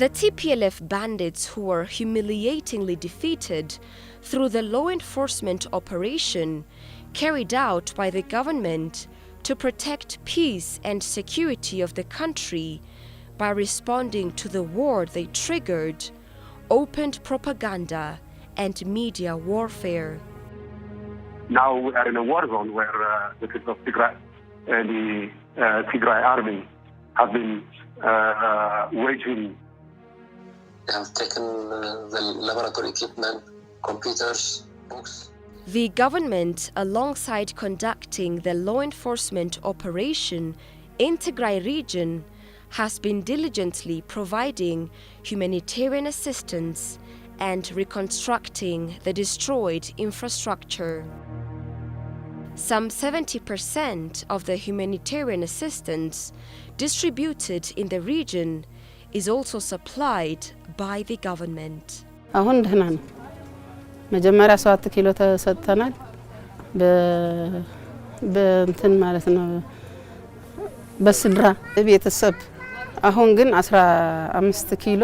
The TPLF bandits who were humiliatingly defeated through the law enforcement operation carried out by the government to protect peace and security of the country by responding to the war they triggered, opened propaganda and media warfare. Now we are in a war zone where the people of Tigray and the Tigray army have been waging. They have taken the laboratory equipment, computers, books. The government, alongside conducting the law enforcement operation in Tigray region, has been diligently providing humanitarian assistance and reconstructing the destroyed infrastructure. Some 70% of the humanitarian assistance distributed in the region is also supplied by the government. አሁን ደህና ነው። መጀመሪያ 7 ኪሎ ተሰጥተናል በእንትን ማለት ነው በስድራ ቤተሰብ አሁን ግን 15 ኪሎ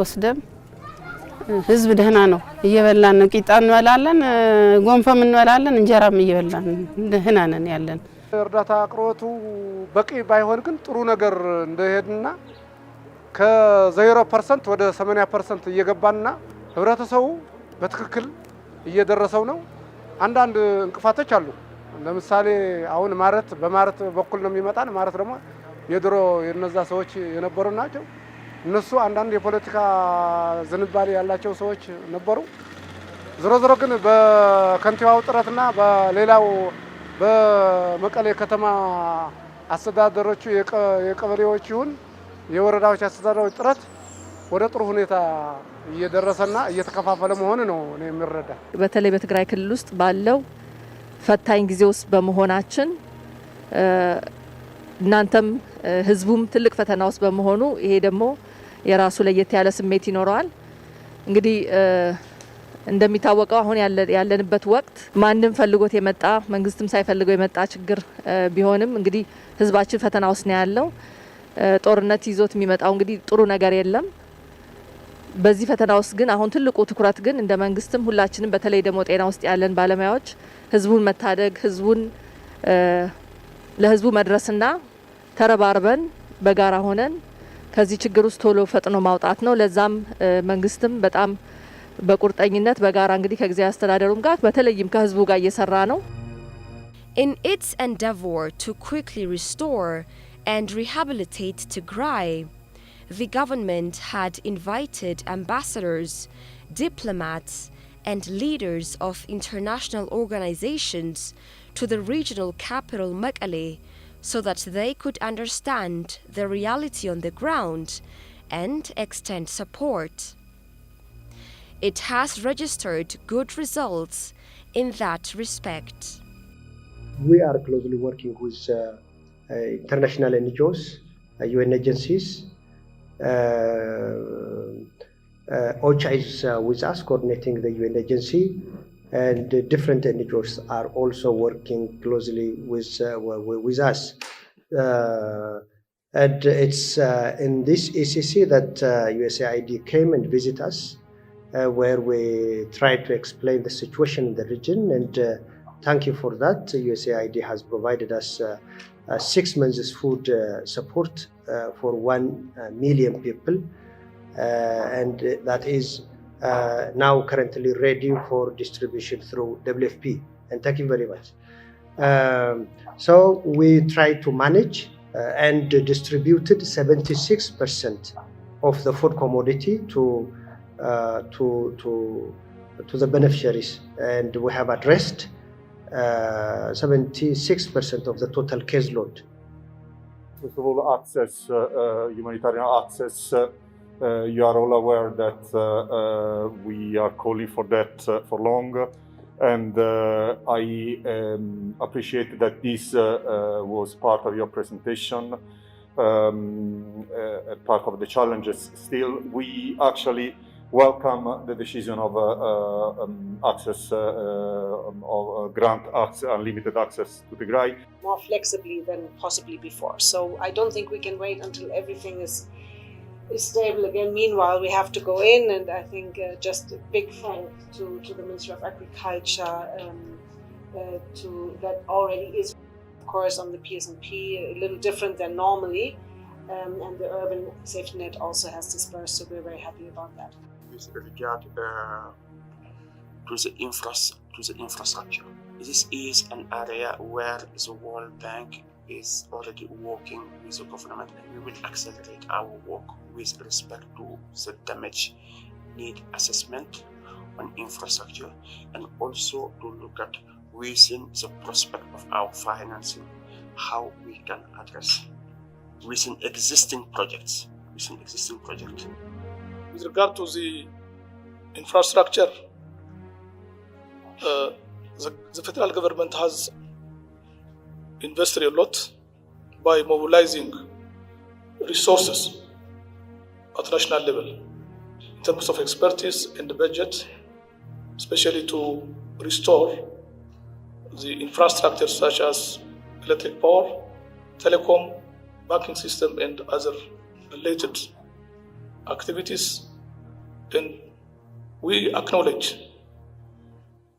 ወስደን ህዝብ ደህና ነው እየበላን ነው ቂጣ እንበላለን ጎንፈም እንበላለን እንጀራም እየበላን ደህና ነን ያለን እርዳታ አቅርቦቱ በቂ ባይሆን ግን ጥሩ ነገር እንደሄድና ከ0% ወደ 80% እየገባና ህብረተሰቡ በትክክል እየደረሰው ነው አንዳንድ እንቅፋቶች አሉ ለምሳሌ አሁን በማረት በኩል ነው የሚመጣን ማረት ደግሞ የድሮ የነዛ ሰዎች የነበሩ ናቸው እነሱ አንዳንድ የፖለቲካ ዝንባሌ ያላቸው ሰዎች ነበሩ ዝሮ ግን በከንቲባው ጥረትና በሌላው በመቀሌ ከተማ አስተዳደሮቹ የቀበሌዎች ይሁን የወረዳዎች አስተዳደሮች ጥረት ወደ ጥሩ ሁኔታ እየደረሰና እየተከፋፈለ መሆኑ ነው እኔ የሚረዳ በተለይ በትግራይ ክልል ውስጥ ባለው ፈታኝ ጊዜ ውስጥ በመሆናችን እናንተም ህዝቡም ትልቅ ፈተና ውስጥ በመሆኑ ይሄ ደግሞ የራሱ ለየት ያለ ስሜት ይኖረዋል እንግዲህ እንደሚታወቀው አሁን ያለንበት ወቅት ማንንም ፈልጎት የመጣ መንግስትም ሳይፈልገው የመጣ ችግር ቢሆንም እንግዲህ ህዝባችን ፈተና ውስጥ ነው ያለው ጦርነት ይዞት የሚመጣው እንግዲህ ጥሩ ነገር የለም በዚህ ፈተና ውስጥ ግን አሁን ትልቁ ትኩረት ግን እንደ መንግስትም ሁላችንም በተለይ ደግሞ ጤና ውስጥ ያለን ባለሙያዎች ህዝቡን መታደግ ህዝቡን ለህዝቡ መድረስና ተረባርበን በጋራ ሆነን ከዚህ ችግር ውስጥ ቶሎ ፈጥኖ ማውጣት ነው ለዛም መንግስትም በጣም በቁርጠኝነት በጋራ እንግዲህ ከጊዜያዊ አስተዳደሩም ጋር በተለይም ከህዝቡ ጋር እየሰራ ነው In its endeavor to quickly restore and rehabilitate Tigray, the government had invited ambassadors, diplomats, and leaders of international organizations to the regional capital Mekelle so that they could understand the reality on the ground and extend support. It has registered good results in that respect. We are closely working with international NGOs, UN agencies. OCHA is with us, coordinating the UN agency, and different NGOs are also working closely with us. And it's in this ECC that USAID came and visited us, where we tried to explain the situation in the region, and thank you for that. USAID has provided us 6 months food support for 1 million people, and that is now currently ready for distribution through WFP. And thank you very much. So we tried to manage and distributed 76% of the food commodity to the beneficiaries, and we have addressed 76% of the total case load. First of all, access, humanitarian access. You are all aware that we are calling for that for long, and I appreciate that this was part of your presentation, part of the challenges. Still, we actually welcome the decision of access, of grant access, unlimited access to Tigray. More flexibly than possibly before. So I don't think we can wait until everything is stable again. Meanwhile, we have to go in, and I think just a big thank to the Ministry of Agriculture to that already is, of course, on the PSNP a little different than normally, and the urban safety net also has dispersed, so we're very happy about that. With regard to the infrastructure, this is an area where the World Bank is already working with the government, and we will accelerate our work with respect to the damage need assessment on infrastructure, and also to look at within the prospect of our financing how we can address within existing projects. With regard to the infrastructure, the federal government has invested a lot by mobilizing resources at national level in terms of expertise and the budget, especially to restore the infrastructure such as electric power, telecom, banking system, and other related activities. And we acknowledge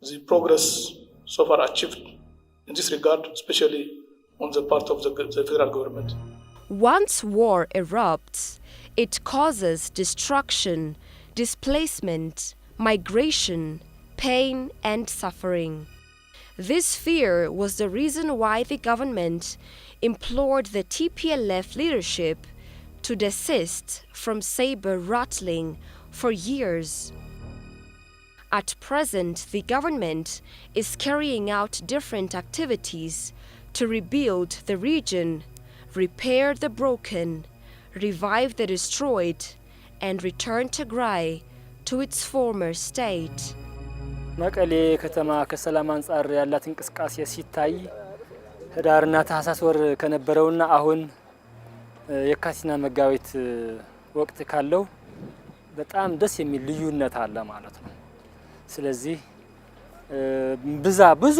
the progress so far achieved in this regard, especially on the part of the federal government. Once war erupts, it causes destruction, displacement, migration, pain, and suffering. This fear was the reason why the government implored the TPLF leadership to desist from saber-rattling for years. At present, the government is carrying out different activities to rebuild the region, repair the broken, revive the destroyed, and return Tigray to its former state. መቀሌ ከተማ ከሰላም አንፃር ያላት እንቅስቃሴ ሲታይ ህዳርና ታህሳስ ወር ከነበረውና አሁን የካቲትና መጋቢት ወቅት ካለው በጣም ደስ የሚል ልዩነት አለ ማለት ነው። ስለዚህ ብዙ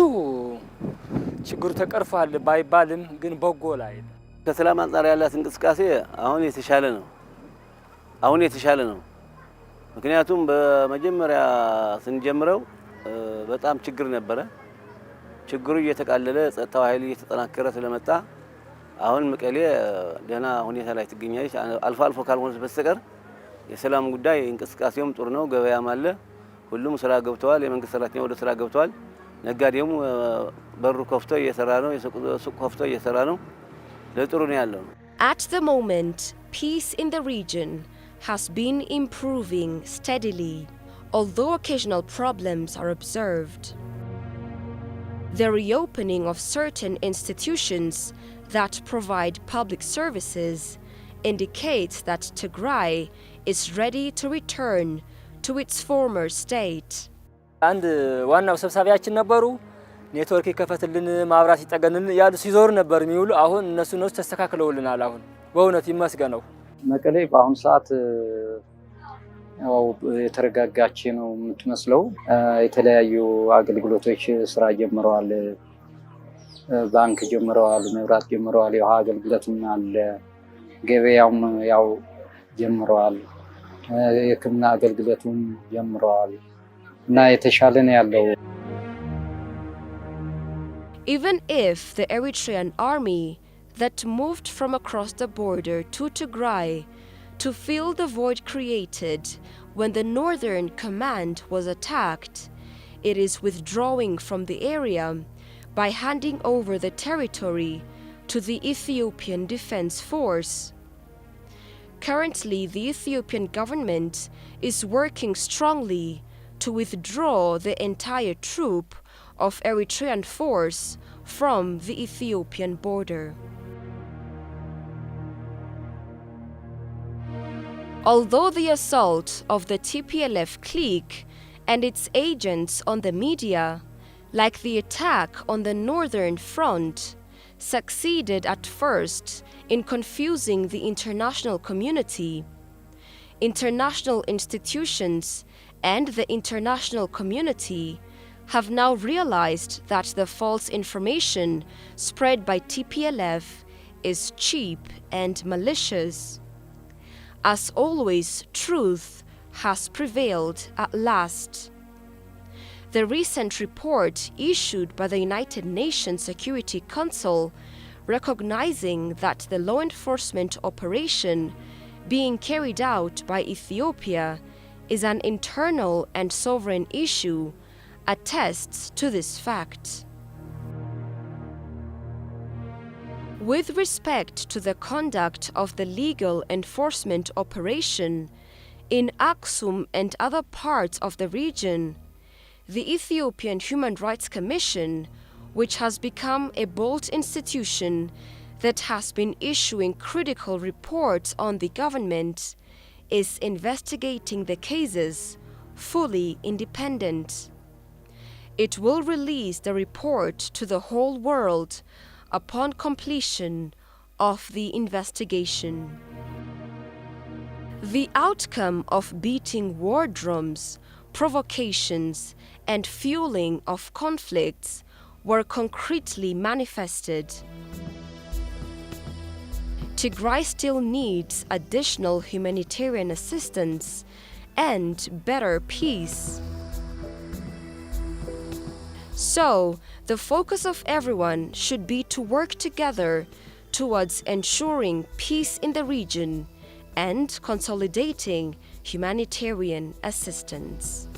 ችግሩ ተቀርፏል ባይባልም ግን በጎ ላይ ከሰላም አንፃር ያላት እንቅስቃሴ አሁን የተሻለ ነው። ምክንያቱም በመጀመሪያ ስንጀምረው በጣም ችግር ነበረ። ችግሩ እየተቃለለ ጸጥታው ኃይል እየተጠናከረ ስለመጣ አሁን መቀሌ ደህና ሁኔታ ላይ ትገኛለች። አልፎ አልፎ ካልሆነ በስተቀር የሰላም ጉዳይ እንቅስቃሴውም ጥሩ ነው። ገበያም አለ። ሁሉም ስራ ገብተዋል። የመንግስት ሰራተኛው ወደ ስራ ገብተዋል። ነጋዴውም በሩ ከፍቶ እየሰራ ነው። የሱቅ ከፍቶ እየሰራ ነው። ለጥሩ ነው ያለው። At the moment, peace in the region has been improving steadily, although occasional problems are observed. The reopening of certain institutions that provide public services indicates that Tigray is ready to return to its former state. አንድ ዋናው ሰብሳቢያችን ነበሩ። ኔትወርክ ይከፈትልን ማብራት ይጠገንን ያሉ ሲዞር ነበር የሚውሉ። አሁን እነሱ ተስተካክለውልናል። አሁን በእውነት ይመስገነው። መቀሌ በአሁን ሰዓት የተረጋጋች ነው የምትመስለው። የተለያዩ አገልግሎቶች ስራ ጀምረዋል። ባንክ ጀምረዋል፣ መብራት ጀምረዋል፣ የውሃ አገልግሎትም አለ። ገበያውም ያው ጀምረዋል፣ የሕክምና አገልግሎቱም ጀምረዋል እና የተሻለ ነው ያለው። Even if the Eritrean army that moved from across the border to Tigray to fill the void created when the northern command was attacked, it is withdrawing from the area by handing over the territory to the Ethiopian Defense Force. Currently, the Ethiopian government is working strongly to withdraw the entire troop of Eritrean force from the Ethiopian border. Although the assault of the TPLF clique and its agents on the media, like the attack on the northern front, succeeded at first in confusing the international community, international institutions and the international community have now realized that the false information spread by TPLF is cheap and malicious. As always, truth has prevailed at last. The recent report issued by the United Nations Security Council recognizing that the law enforcement operation being carried out by Ethiopia is an internal and sovereign issue attests to this fact. With respect to the conduct of the legal enforcement operation in Aksum and other parts of the region, the Ethiopian Human Rights Commission, which has become a bold institution that has been issuing critical reports on the government, is investigating the cases fully independent. It will release the report to the whole world upon completion of the investigation. The outcome of beating war drums, provocations, and fueling of conflicts were concretely manifested. Tigray still needs additional humanitarian assistance and better peace. So, the focus of everyone should be to work together towards ensuring peace in the region and consolidating humanitarian assistance.